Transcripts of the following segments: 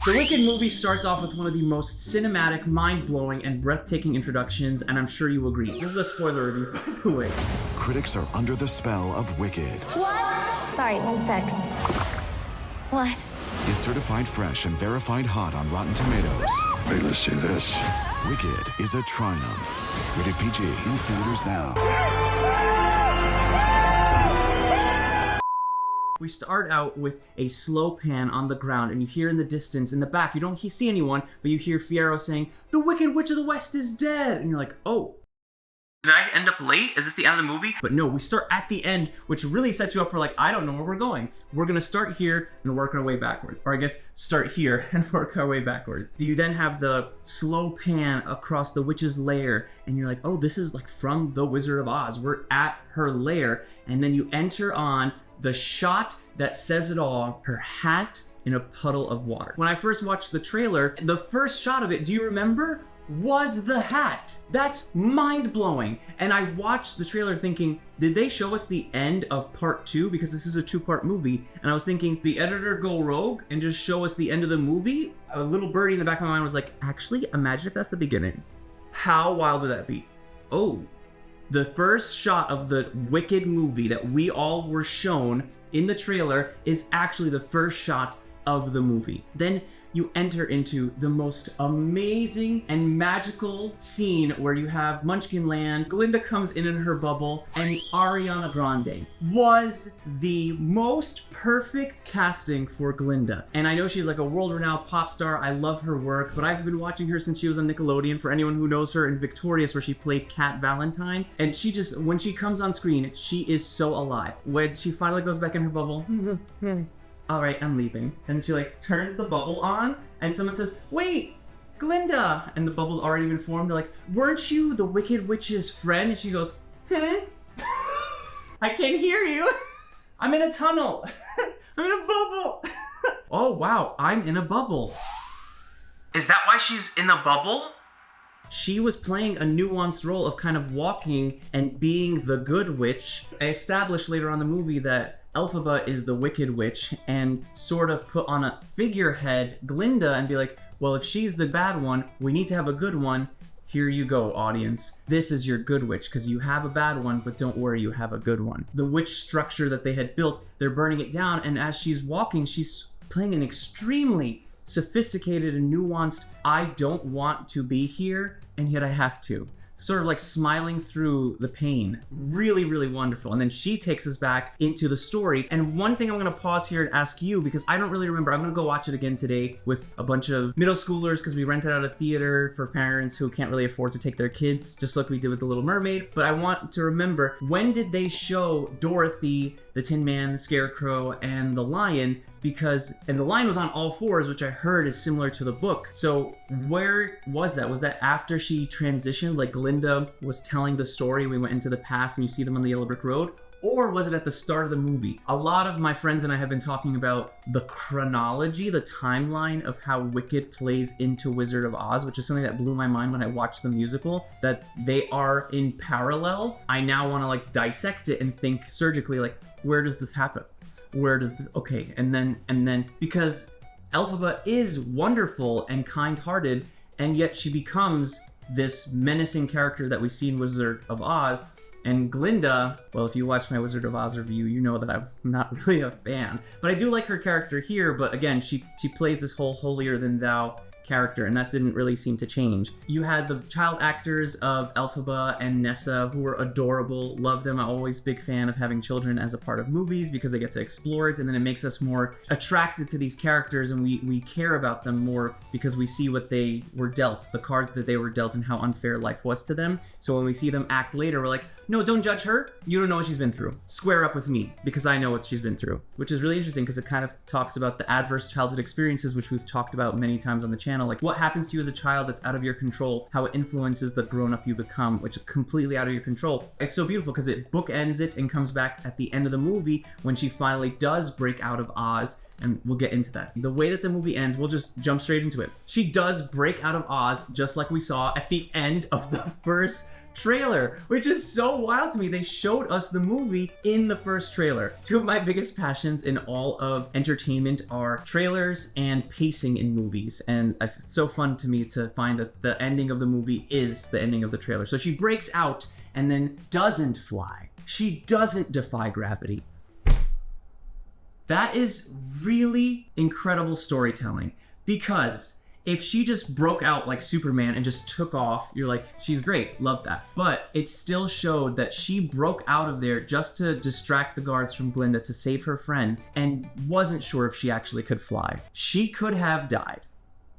The Wicked movie starts off with one of the most cinematic, mind-blowing, and breathtaking introductions, and I'm sure you will agree. This is a spoiler review, by the way. Critics are under the spell of Wicked. What? Sorry, 1 sec. What? It's certified fresh and verified hot on Rotten Tomatoes. Wait, let's see this. Wicked is a triumph. Rated PG in theaters now. We start out with a slow pan on the ground, and you hear in the distance, in the back, you don't see anyone, but you hear Fiyero saying, "The Wicked Witch of the West is dead!" And you're like, oh. Did I end up late? Is this the end of the movie? But no, we start at the end, which really sets you up for like, I don't know where we're going. We're gonna start here and work our way backwards. Or I guess, start here and work our way backwards. You then have the slow pan across the witch's lair, and you're like, oh, this is like from The Wizard of Oz. We're at her lair, and then you enter on the shot that says it all, her hat in a puddle of water. When I first watched the trailer, the first shot of it, do you remember? Was the hat. That's mind-blowing. And I watched the trailer thinking, did they show us the end of part 2? Because this is a 2-part movie. And I was thinking, the editor go rogue and just show us the end of the movie? A little birdie in the back of my mind was like, actually, imagine if that's the beginning. How wild would that be? Oh. The first shot of the Wicked movie that we all were shown in the trailer is actually the first shot of the movie. Then you enter into the most amazing and magical scene where you have Munchkin Land, Glinda comes in her bubble, and Ariana Grande was the most perfect casting for Glinda. And I know she's like a world-renowned pop star. I love her work, but I've been watching her since she was on Nickelodeon. For anyone who knows her in Victorious, where she played Cat Valentine. And she just, when she comes on screen, she is so alive. When she finally goes back in her bubble, all right, I'm leaving. And she like turns the bubble on and someone says, wait, Glinda. And the bubble's already been formed. They're like, weren't you the Wicked Witch's friend? And she goes, I can't hear you. I'm in a tunnel. I'm in a bubble. Oh, wow, I'm in a bubble. Is that why she's in a bubble? She was playing a nuanced role of kind of walking and being the good witch. I established later on in the movie that Elphaba is the Wicked Witch and sort of put on a figurehead Glinda and be like, well, if she's the bad one, we need to have a good one. Here you go, audience. This is your good witch, because you have a bad one, but don't worry, you have a good one. The witch structure that they had built, they're burning it down, and as she's walking, she's playing an extremely sophisticated and nuanced, I don't want to be here, and yet I have to. Sort of like smiling through the pain. Really, really wonderful. And then she takes us back into the story. And one thing I'm gonna pause here and ask you, because I don't really remember, I'm gonna go watch it again today with a bunch of middle schoolers, because we rented out a theater for parents who can't really afford to take their kids, just like we did with The Little Mermaid. But I want to remember, when did they show Dorothy, the Tin Man, the Scarecrow, and the Lion? And the Lion was on all fours, which I heard is similar to the book. So where was that? Was that after she transitioned, like Glinda was telling the story, we went into the past and you see them on the Yellow Brick Road? Or was it at the start of the movie? A lot of my friends and I have been talking about the chronology, the timeline of how Wicked plays into Wizard of Oz, which is something that blew my mind when I watched the musical, that they are in parallel. I now want to like dissect it and think surgically, like, where does this happen? Where does this, okay, and then, because Elphaba is wonderful and kind-hearted, and yet she becomes this menacing character that we see in Wizard of Oz, and Glinda, well, if you watch my Wizard of Oz review, you know that I'm not really a fan, but I do like her character here, but again, she plays this whole holier-than-thou character, and that didn't really seem to change. You had the child actors of Elphaba and Nessa, who were adorable, loved them. I'm always a big fan of having children as a part of movies because they get to explore it, and then it makes us more attracted to these characters, and we care about them more because we see what they were dealt, the cards that they were dealt, and how unfair life was to them. So when we see them act later, we're like, no, don't judge her. You don't know what she's been through. Square up with me because I know what she's been through, which is really interesting because it kind of talks about the adverse childhood experiences, which we've talked about many times on the channel. Like what happens to you as a child that's out of your control, how it influences the grown-up you become, which is completely out of your control. It's so beautiful because it bookends it and comes back at the end of the movie when she finally does break out of Oz, and we'll get into that. The way that the movie ends, we'll just jump straight into it. She does break out of Oz, just like we saw at the end of the first trailer, which is so wild to me. They showed us the movie in the first trailer. Two of my biggest passions in all of entertainment are trailers and pacing in movies, and it's so fun to me to find that the ending of the movie is the ending of the trailer. So she breaks out and then doesn't fly. She doesn't defy gravity. That is really incredible storytelling, because if she just broke out like Superman and just took off, you're like, she's great, love that. But it still showed that she broke out of there just to distract the guards from Glinda to save her friend, and wasn't sure if she actually could fly. She could have died.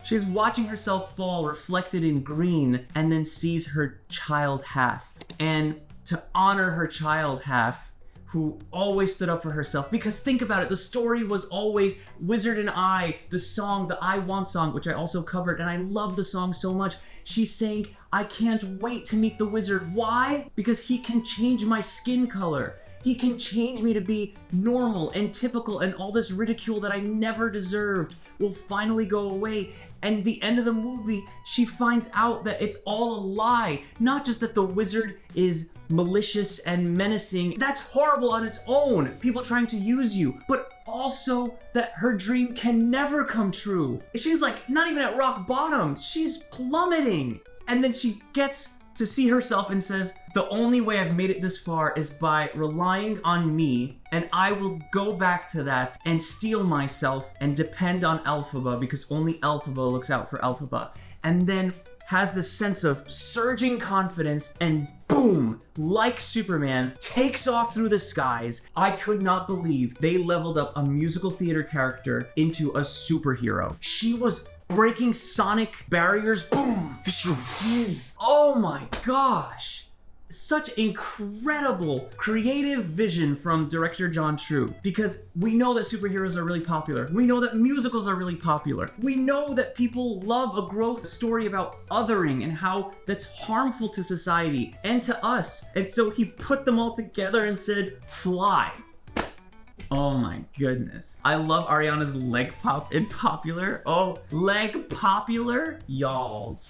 She's watching herself fall reflected in green, and then sees her child half. And to honor her child half, who always stood up for herself, because think about it, the story was always Wizard and I, the song, the I Want song, which I also covered, and I love the song so much. She's saying, I can't wait to meet the wizard. Why? Because he can change my skin color. He can change me to be normal and typical, and all this ridicule that I never deserved will finally go away. And the end of the movie, she finds out that it's all a lie. Not just that the wizard is malicious and menacing. That's horrible on its own. People trying to use you. But also that her dream can never come true. She's like not even at rock bottom. She's plummeting. And then she gets to see herself and says, the only way I've made it this far is by relying on me, and I will go back to that and steel myself and depend on Elphaba, because only Elphaba looks out for Elphaba. And then has this sense of surging confidence, and boom, like Superman, takes off through the skies. I could not believe they leveled up a musical theater character into a superhero. She was breaking sonic barriers, boom! Oh my gosh! Such incredible creative vision from director Jon Chu, because we know that superheroes are really popular. We know that musicals are really popular. We know that people love a growth story about othering and how that's harmful to society and to us. And so he put them all together and said, fly. Oh my goodness. I love Ariana's leg pop in Popular. Oh, leg popular? Y'all.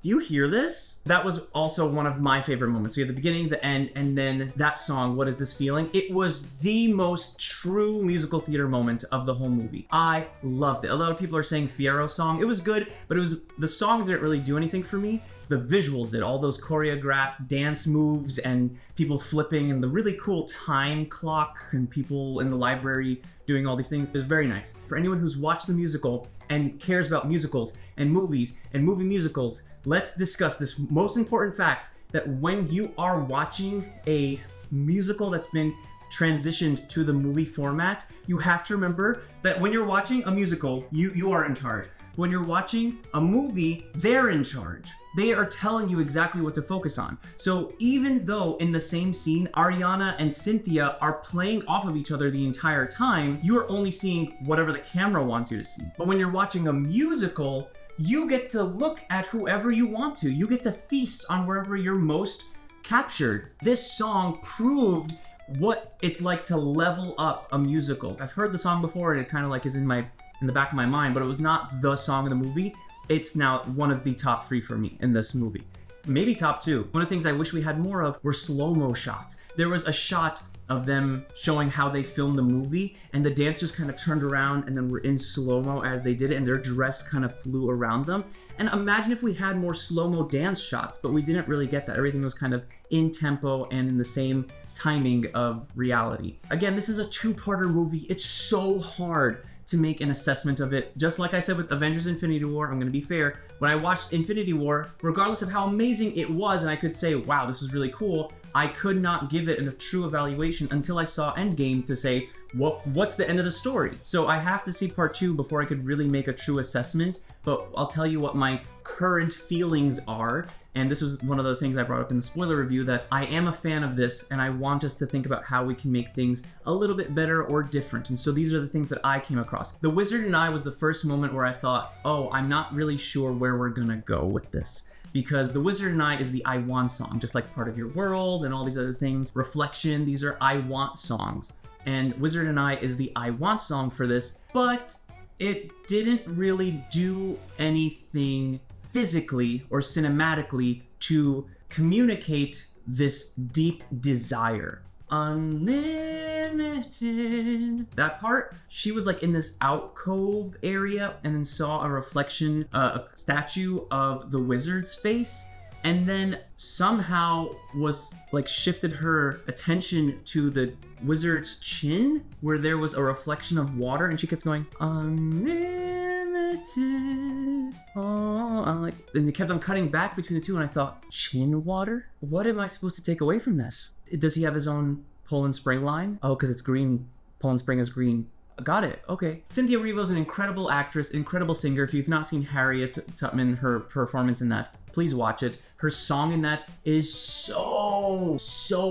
Do you hear this? That was also one of my favorite moments. So you have the beginning, the end, and then that song, What Is This Feeling? It was the most true musical theater moment of the whole movie. I loved it. A lot of people are saying Fiyero song. It was good, but the song didn't really do anything for me. The visuals did, all those choreographed dance moves and people flipping and the really cool time clock and people in the library doing all these things. It was very nice. For anyone who's watched the musical and cares about musicals and movies and movie musicals, let's discuss this most important fact, that when you are watching a musical that's been transitioned to the movie format, you have to remember that when you're watching a musical, you are in charge. When you're watching a movie, they're in charge. They are telling you exactly what to focus on. So even though in the same scene, Ariana and Cynthia are playing off of each other the entire time, you are only seeing whatever the camera wants you to see. But when you're watching a musical, you get to look at whoever you want to. You get to feast on wherever you're most captured. This song proved what it's like to level up a musical. I've heard the song before and it kind of like is in the back of my mind, but it was not the song of the movie. It's now one of the top 3 for me in this movie. Maybe top 2. One of the things I wish we had more of were slow-mo shots. There was a shot of them showing how they filmed the movie, and the dancers kind of turned around and then were in slow-mo as they did it, and their dress kind of flew around them. And imagine if we had more slow-mo dance shots, but we didn't really get that. Everything was kind of in tempo and in the same timing of reality. Again, this is a 2-parter movie. It's so hard to make an assessment of it. Just like I said with Avengers Infinity War, I'm gonna be fair, when I watched Infinity War, regardless of how amazing it was, and I could say, wow, this is really cool, I could not give it a true evaluation until I saw Endgame to say, what's the end of the story? So I have to see part 2 before I could really make a true assessment, but I'll tell you what my current feelings are. And this was one of the things I brought up in the spoiler review, that I am a fan of this and I want us to think about how we can make things a little bit better or different. And so these are the things that I came across. The Wizard and I was the first moment where I thought, oh, I'm not really sure where we're gonna go with this. Because The Wizard and I is the I Want song, just like Part of Your World and all these other things. Reflection, these are I Want songs. And Wizard and I is the I Want song for this, but it didn't really do anything physically or cinematically to communicate this deep desire. Unlimited. That part, she was like in this alcove area and then saw a reflection, a statue of the wizard's face, and then somehow was like shifted her attention to the wizard's chin where there was a reflection of water, and she kept going, unlimited. Oh, I'm like, and it kept on cutting back between the two, and I thought, chin water? What am I supposed to take away from this? Does he have his own Poland Spring line? Oh, because it's green. Poland Spring is green. Got it. Okay. Cynthia Erivo is an incredible actress, incredible singer. If you've not seen Harriet Tubman, her performance in that, please watch it. Her song in that is so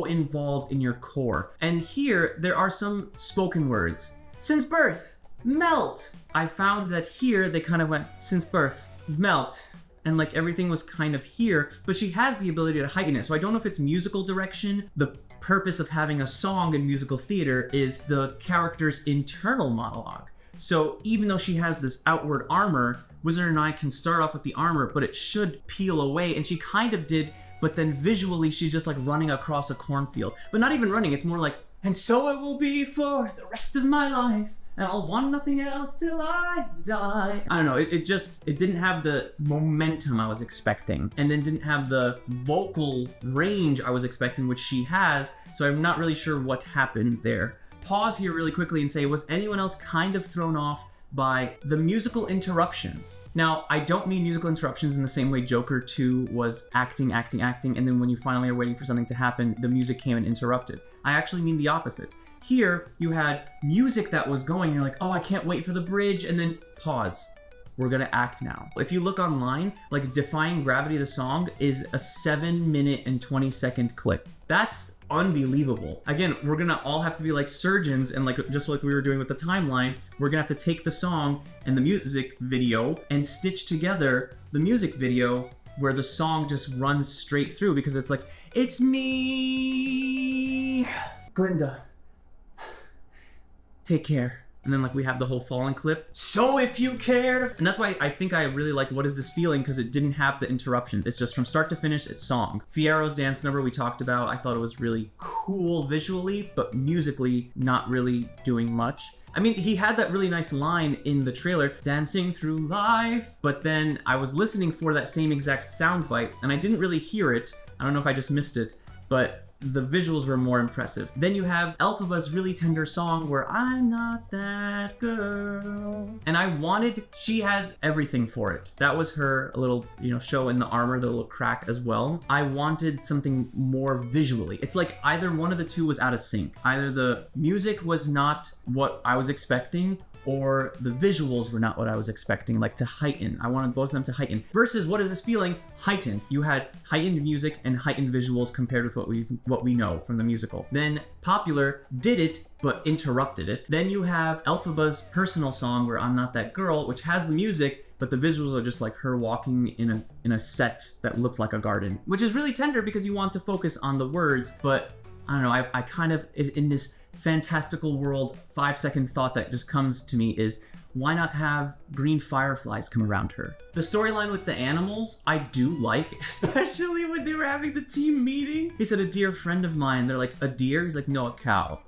involved in your core. And here, there are some spoken words. Since birth, melt. I found that here, they kind of went, since birth, melt. And like everything was kind of here, but she has the ability to heighten it. So I don't know if it's musical direction. The purpose of having a song in musical theater is the character's internal monologue. So even though she has this outward armor, Wizard and I can start off with the armor, but it should peel away, and she kind of did, but then visually she's just like running across a cornfield. But not even running, it's more like, and so it will be for the rest of my life, and I'll want nothing else till I die. I don't know, it didn't have the momentum I was expecting, and then didn't have the vocal range I was expecting, which she has, so I'm not really sure what happened there. Pause here really quickly and say, was anyone else kind of thrown off by the musical interruptions? Now, I don't mean musical interruptions in the same way Joker 2 was acting, and then when you finally are waiting for something to happen, the music came and interrupted. I actually mean the opposite. Here, you had music that was going, and you're like, oh, I can't wait for the bridge, and then pause. We're gonna act now. If you look online, like Defying Gravity, the song, is a 7-minute and 20-second clip. That's unbelievable. Again, we're gonna all have to be like surgeons, and like just like we were doing with the timeline, we're gonna have to take the song and the music video and stitch together the music video where the song just runs straight through, because it's like, it's me, Glinda, take care. And then like we have the whole falling clip. So if you care. And that's why I think I really like What Is This Feeling, because it didn't have the interruptions. It's just from start to finish, it's song. Fiero's dance number we talked about, I thought it was really cool visually, but musically not really doing much. I mean, he had that really nice line in the trailer, dancing through life, but then I was listening for that same exact soundbite, and I didn't really hear it. I don't know if I just missed it, but the visuals were more impressive. Then you have Elphaba's really tender song where I'm not that girl. And she had everything for it. That was her little, show in the armor, the little crack as well. I wanted something more visually. It's like either one of the two was out of sync. Either the music was not what I was expecting, or the visuals were not what I was expecting, like to heighten. I wanted both of them to heighten. Versus What Is This Feeling? Heightened. You had heightened music and heightened visuals compared with what we know from the musical. Then Popular did it, but interrupted it. Then you have Elphaba's personal song where I'm Not That Girl, which has the music, but the visuals are just like her walking in a set that looks like a garden, which is really tender because you want to focus on the words, but I don't know, I kind of, in this fantastical world, 5-second thought that just comes to me is, why not have green fireflies come around her? The storyline with the animals, I do like, especially when they were having the team meeting. He said, a dear friend of mine. They're like, a deer? He's like, no, a cow.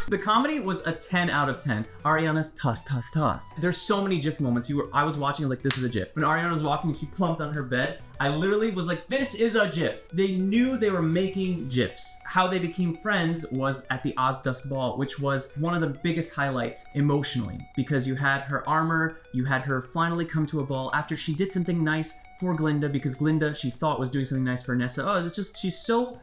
The comedy was a 10 out of 10. Ariana's toss. There's so many GIF moments. I was watching, like, this is a GIF. When Ariana was walking, she plumped on her bed. I literally was like, this is a GIF. They knew they were making GIFs. How they became friends was at the Ozdusk Ball, which was one of the biggest highlights emotionally, because you had her armor, you had her finally come to a ball after she did something nice for Glinda, because Glinda, she thought, was doing something nice for Nessa. Oh, it's just, she's so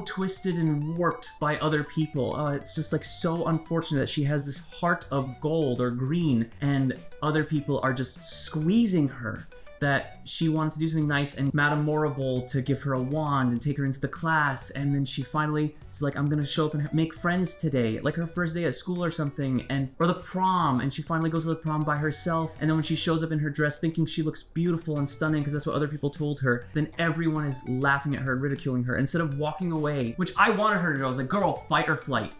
twisted and warped by other people. Oh, it's just like so unfortunate that she has this heart of gold or green and other people are just squeezing her. That she wanted to do something nice, and Madame Morrible to give her a wand and take her into the class, and then she finally is like, I'm gonna show up and make friends today, like her first day at school or something, or the prom, and she finally goes to the prom by herself, and then when she shows up in her dress thinking she looks beautiful and stunning because that's what other people told her, then everyone is laughing at her, ridiculing her, instead of walking away, which I wanted her to do. I was like, girl, fight or flight.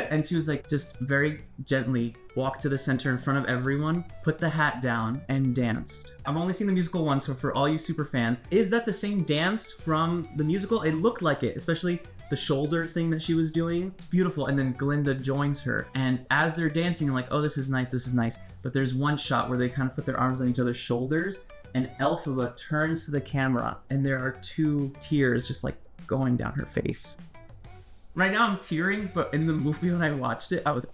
And she was like, just very gently walked to the center in front of everyone, put the hat down, and danced. I've only seen the musical once, so for all you super fans, is that the same dance from the musical? It looked like it, especially the shoulder thing that she was doing. Beautiful. And then Glinda joins her. And as they're dancing, I'm like, oh, this is nice. But there's one shot where they kind of put their arms on each other's shoulders, and Elphaba turns to the camera, and there are 2 tears just like going down her face. Right now I'm tearing, but in the movie when I watched it, I was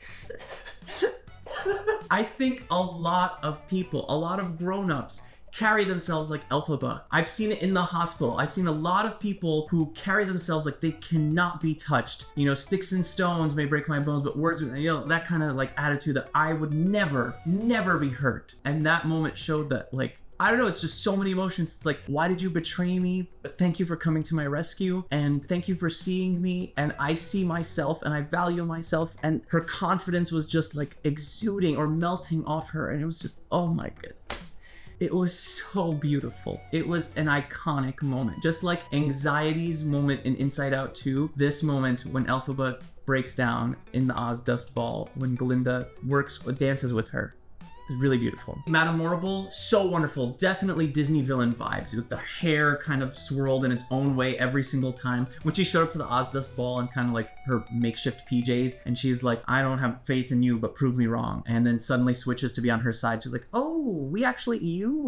I think a lot of people, a lot of grown-ups carry themselves like Elphaba. I've seen it in the hospital. I've seen a lot of people who carry themselves like they cannot be touched. You know, sticks and stones may break my bones, but words, you know, that kind of like attitude that I would never be hurt. And that moment showed that, like, I don't know, it's just so many emotions. It's like, why did you betray me? But thank you for coming to my rescue, and thank you for seeing me, and I see myself, and I value myself, and her confidence was just like exuding or melting off her, and it was just, oh my god. It was so beautiful. It was an iconic moment. Just like Anxiety's moment in Inside Out 2, this moment when Elphaba breaks down in the Oz Dust Ball, when Glinda dances with her. It's really beautiful. Madame Morrible, so wonderful. Definitely Disney villain vibes, with the hair kind of swirled in its own way every single time. When she showed up to the Oz Dust Ball in kind of like her makeshift PJs, and she's like, I don't have faith in you, but prove me wrong. And then suddenly switches to be on her side. She's like, oh, we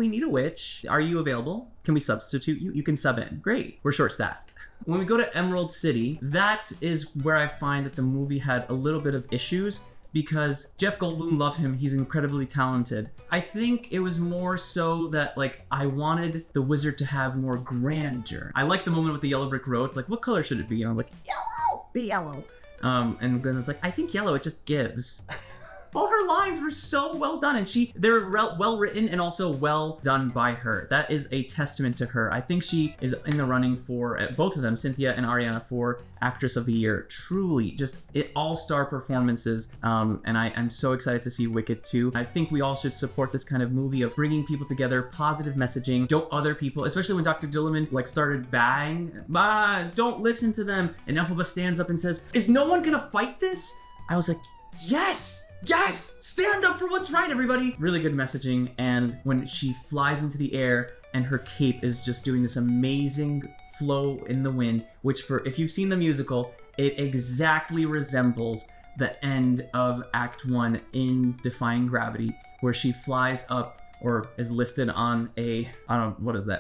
need a witch. Are you available? Can we substitute you? You can sub in. Great. We're short-staffed. When we go to Emerald City, that is where I find that the movie had a little bit of issues, because Jeff Goldblum, love him, he's incredibly talented. I think it was more so that, like, I wanted the wizard to have more grandeur. I like the moment with the yellow brick road. It's like, what color should it be? And I was like, yellow, be yellow. And Glenda's like, I think yellow, it just gives. All her lines were so well done, and they're well written and also well done by her. That is a testament to her. I think she is in the running for, both of them, Cynthia and Ariana, for Actress of the Year. Truly, just all-star performances, and I'm so excited to see Wicked 2. I think we all should support this kind of movie of bringing people together, positive messaging, don't other people, especially when Dr. Dilliman like started bang, don't listen to them, and Elphaba stands up and says, is no one gonna fight this? I was like, yes! Stand up for what's right, everybody! Really good messaging, and when she flies into the air and her cape is just doing this amazing flow in the wind, which, for if you've seen the musical, it exactly resembles the end of Act 1 in Defying Gravity, where she flies up or is lifted on a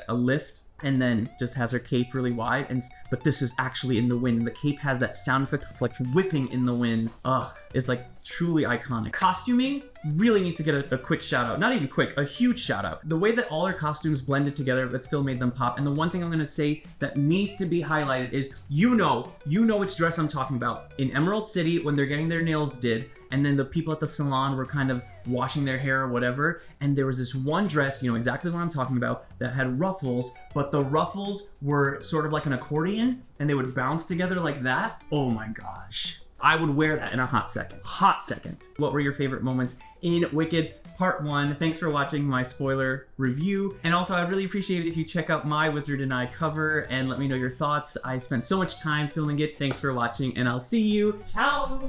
lift, and then just has her cape really wide, but this is actually in the wind, and the cape has that sound effect. It's like whipping in the wind. Ugh, it's like truly iconic. Costuming really needs to get a quick shout out. Not even quick, a huge shout out. The way that all her costumes blended together but still made them pop. And the one thing I'm gonna say that needs to be highlighted is, you know which dress I'm talking about. In Emerald City, when they're getting their nails did, and then the people at the salon were kind of washing their hair or whatever, and there was this one dress, you know exactly what I'm talking about, that had ruffles, but the ruffles were sort of like an accordion, and they would bounce together like that. Oh my gosh. I would wear that in a hot second. What were your favorite moments in Wicked Part 1? Thanks for watching my spoiler review. And also, I'd really appreciate it if you check out my Wizard and I cover and let me know your thoughts. I spent so much time filming it. Thanks for watching, and I'll see you. Ciao!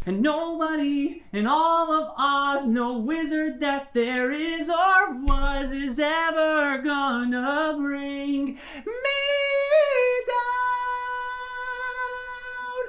And nobody in all of Oz, no wizard that there is or was, is ever gonna bring